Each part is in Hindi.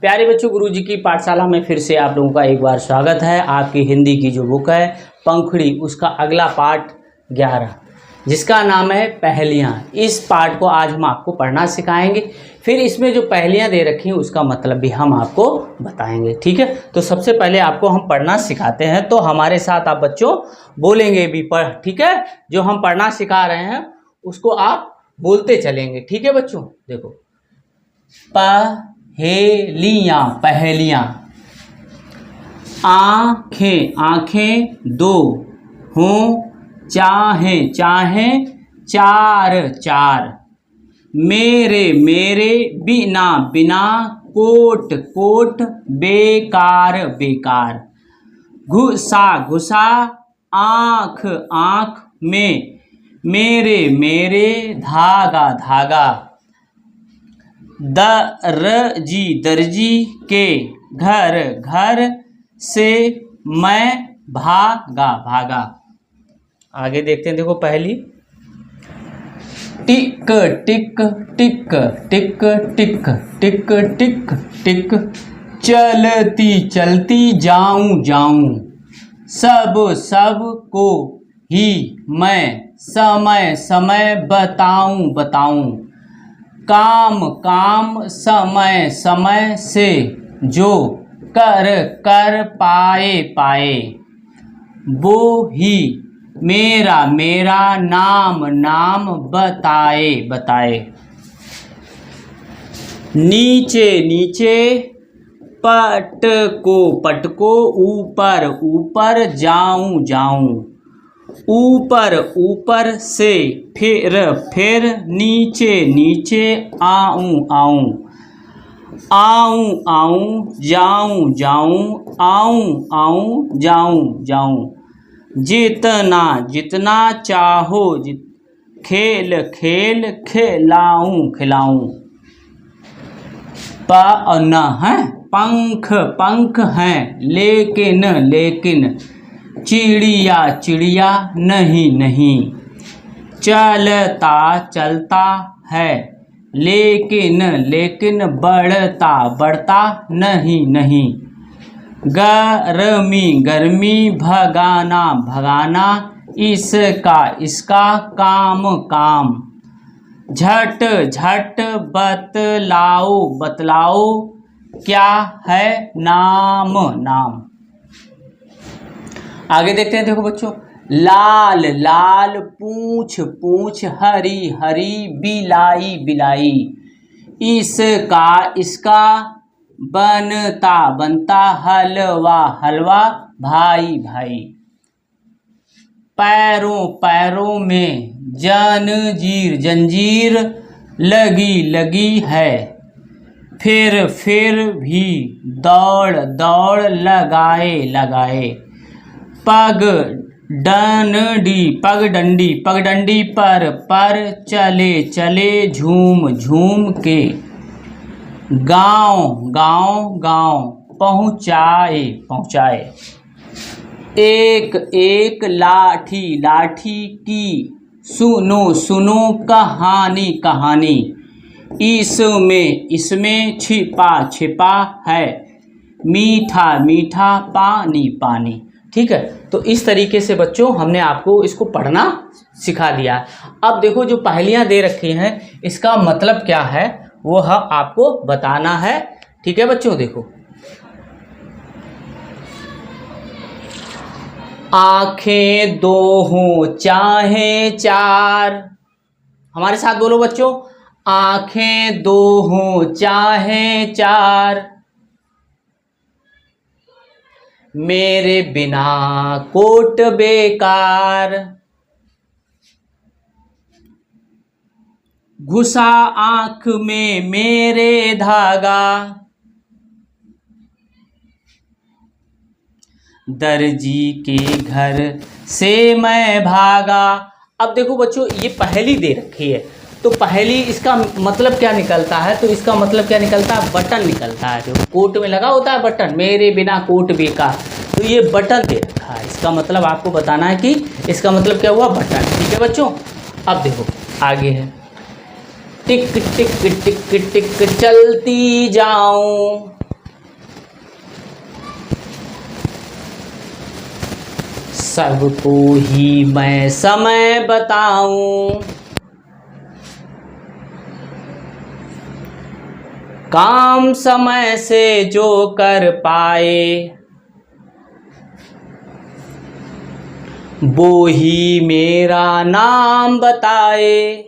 प्यारे बच्चों, गुरुजी की पाठशाला में फिर से आप लोगों का एक बार स्वागत है। आपकी हिंदी की जो बुक है पंखुड़ी, उसका अगला पाठ 11 जिसका नाम है पहेलियाँ। इस पाठ को आज हम आपको पढ़ना सिखाएंगे। फिर इसमें जो पहेलियाँ दे रखी हैं उसका मतलब भी हम आपको बताएंगे। ठीक है, तो सबसे पहले आपको हम पढ़ना सिखाते हैं, तो हमारे साथ आप बच्चों बोलेंगे भी पढ़। ठीक है, जो हम पढ़ना सिखा रहे हैं उसको आप बोलते चलेंगे। ठीक है बच्चों, देखो पहेलियाँ, पहेलियाँ। आँखें, आँखें दो हों, चाहें, चाहें चार, चार। मेरे, मेरे बिना, बिना कोट, कोट बेकार, बेकार। घुसा, घुसा आँख, आँख में। मेरे, मेरे धागा, धागा। दर्जी, दर्जी के घर, घर से मैं भागा, भागा। आगे देखते हैं, देखो पहली। टिक टिक टिक टिक टिक टिक टिक टिक, चलती चलती जाऊं, जाऊं। सब, सब को ही मैं समय, समय बताऊं, बताऊं। काम, काम समय, समय से जो कर, कर पाए, पाए। वो ही मेरा, मेरा नाम, नाम बताए, बताए। नीचे, नीचे पटको, पटको ऊपर, ऊपर जाऊं, जाऊं। ऊपर, ऊपर से फिर, फिर नीचे, नीचे आऊं, आऊं। आऊं, आऊं जाऊं, जाऊं। आऊं, आऊं जाऊं, जाऊं। जितना, जितना चाहो खेल, खेल खिलाऊं, खिलाऊं। न है पंख, पंख हैं लेकिन, लेकिन चिड़िया, चिड़िया नहीं, नहीं। चलता, चलता है लेकिन, लेकिन बढ़ता, बढ़ता नहीं, नहीं। गर्मी, गर्मी भगाना, भगाना इसका, इसका काम, काम। झट, झट बतलाओ, बतलाओ क्या है नाम, नाम। आगे देखते हैं, देखो बच्चों। लाल, लाल पूंछ, पूंछ हरी, हरी बिलाई, बिलाई। इसका, इसका बनता, बनता हलवा, हलवा भाई, भाई। पैरों, पैरों में जंजीर, जंजीर लगी, लगी है। फिर, फिर भी दौड़, दौड़ लगाए, लगाए। पग डंडी, पगडंडी, पगडंडी पर, पर चले, चले झूम, झूम के। गांव, गांव, गांव पहुँचाए, पहुँचाए। एक, एक लाठी, लाठी की सुनो, सुनो कहानी, कहानी। इसमें, इसमें छिपा, छिपा है मीठा, मीठा पानी, पानी। ठीक है, तो इस तरीके से बच्चों हमने आपको इसको पढ़ना सिखा दिया। अब देखो जो पहेलियाँ दे रखी हैं इसका मतलब क्या है वो आपको बताना है। ठीक है बच्चों, देखो। आंखें दो हों चाहे चार, हमारे साथ बोलो बच्चों। आंखें दो हों चाहे चार, मेरे बिना कोट बेकार। घुसा आंख में मेरे धागा, दर्जी के घर से मैं भागा। अब देखो बच्चों, ये पहेली दे रखी है, तो पहेली इसका मतलब क्या निकलता है? तो इसका मतलब क्या निकलता है? बटन निकलता है। जो कोट में लगा होता है बटन, मेरे बिना कोट बेकार, तो ये बटन दे रखा है। इसका मतलब आपको बताना है कि इसका मतलब क्या हुआ? बटन। ठीक है बच्चों, अब देखो आगे है। टिक टिक टिक टिक चलती जाऊं, सबको ही मैं समय बताऊं, काम समय से जो कर पाए वो ही मेरा नाम बताए।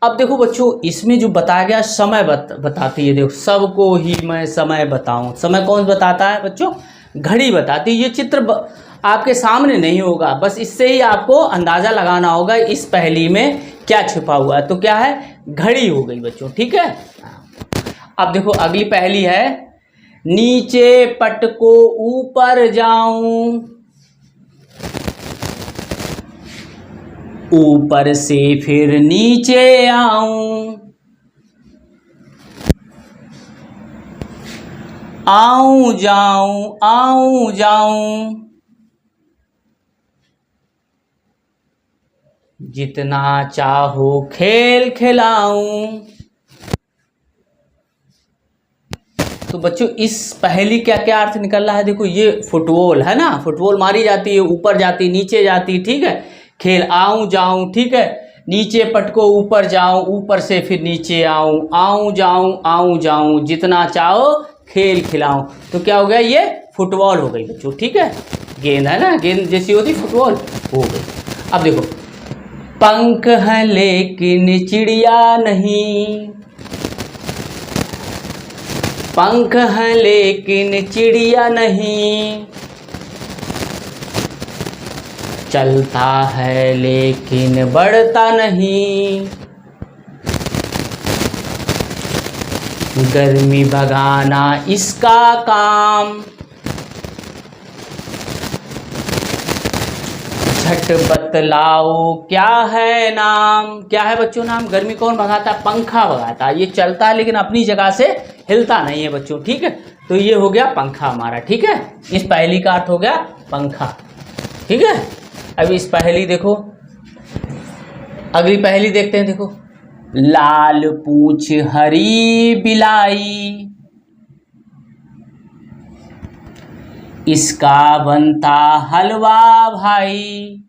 अब देखो बच्चों, इसमें जो बताया गया समय बताती है। देखो, सबको ही मैं समय बताऊं, समय कौन बताता है बच्चों? घड़ी बताती है। ये चित्र आपके सामने नहीं होगा, बस इससे ही आपको अंदाज़ा लगाना होगा इस पहेली में क्या छिपा हुआ है। तो क्या है? घड़ी हो गई बच्चों, ठीक है। अब देखो अगली पहेली है, नीचे पटको ऊपर जाऊं, ऊपर से फिर नीचे आऊं, आऊं जाऊं, जितना चाहो खेल खिलाऊं। तो बच्चों, इस पहेली का क्या अर्थ निकल रहा है? देखो, ये फुटबॉल है ना, फुटबॉल मारी जाती है, ऊपर जाती नीचे जाती, ठीक है। खेल आऊं जाऊं, ठीक है, नीचे पटको ऊपर जाऊं, ऊपर से फिर नीचे आऊं, आऊं जाऊं, जितना चाहो खेल खिलाऊं। तो क्या हो गया? ये फुटबॉल हो गई बच्चों, ठीक है। गेंद है ना, गेंद जैसी होती फुटबॉल हो गई। अब देखो, पंख है लेकिन चिड़िया नहीं, पंख है लेकिन चिड़िया नहीं, चलता है लेकिन बढ़ता नहीं, गर्मी भगाना इसका काम, झट बतलाओ क्या है नाम। क्या है बच्चों नाम? गर्मी कौन भगाता है? पंखा भगाता है। ये चलता है लेकिन अपनी जगह से हिलता नहीं है बच्चों, ठीक है। तो ये हो गया पंखा हमारा, ठीक है। इस पहेली का अर्थ हो गया पंखा, ठीक है। अब इस पहेली देखो, अगली पहेली देखते हैं। देखो, लाल पूछ हरी बिलाई, इसका बनता हलवा भाई।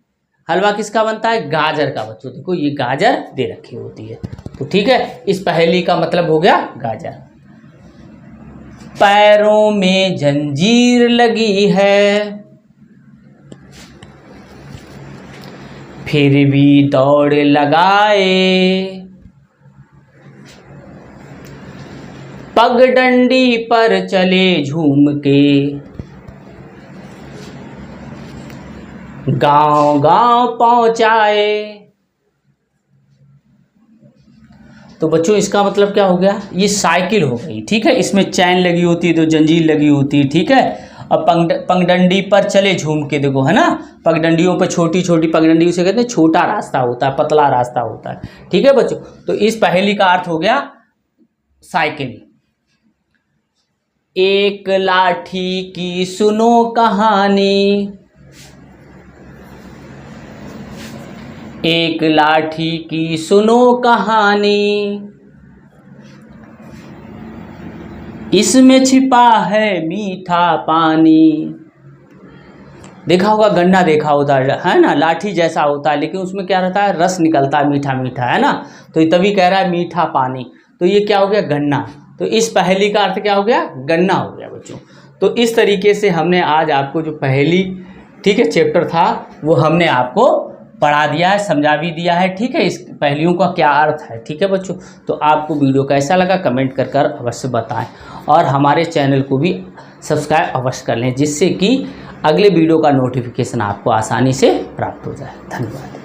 हलवा किसका बनता है? गाजर का बच्चों। देखो, ये गाजर दे रखी होती है, तो ठीक है। इस पहेली का मतलब हो गया गाजर। पैरों में जंजीर लगी है, फिर भी दौड़ लगाए, पगडंडी पर चले झूम के, गांव गांव पहुंचाए। तो बच्चों, इसका मतलब क्या हो गया? ये साइकिल हो गई, ठीक है। इसमें चैन लगी होती है, तो जंजीर लगी होती है, ठीक है। अब पगडंडी पर चले झूम के, देखो है ना, पगडंडियों पर छोटी छोटी पगडंडी से कहते हैं छोटा रास्ता होता है, पतला रास्ता होता है, ठीक है बच्चों। तो इस पहेली का अर्थ हो गया साइकिल। एक लाठी की सुनो कहानी, एक लाठी की सुनो कहानी, इसमें छिपा है मीठा पानी। देखा होगा, गन्ना देखा होता है ना, लाठी जैसा होता है, लेकिन उसमें क्या रहता है? रस निकलता है, मीठा मीठा, है ना। तो तभी कह रहा है मीठा पानी। तो ये क्या हो गया? गन्ना। तो इस पहेली का अर्थ क्या हो गया? गन्ना हो गया बच्चों। तो इस तरीके से हमने आज आपको जो पहेली, ठीक है, चैप्टर था, वो हमने आपको पढ़ा दिया है, समझा भी दिया है, ठीक है। इस पहेलियों का क्या अर्थ है, ठीक है बच्चों। तो आपको वीडियो कैसा लगा कमेंट कर अवश्य बताएं, और हमारे चैनल को भी सब्सक्राइब अवश्य कर लें, जिससे कि अगले वीडियो का नोटिफिकेशन आपको आसानी से प्राप्त हो जाए। धन्यवाद।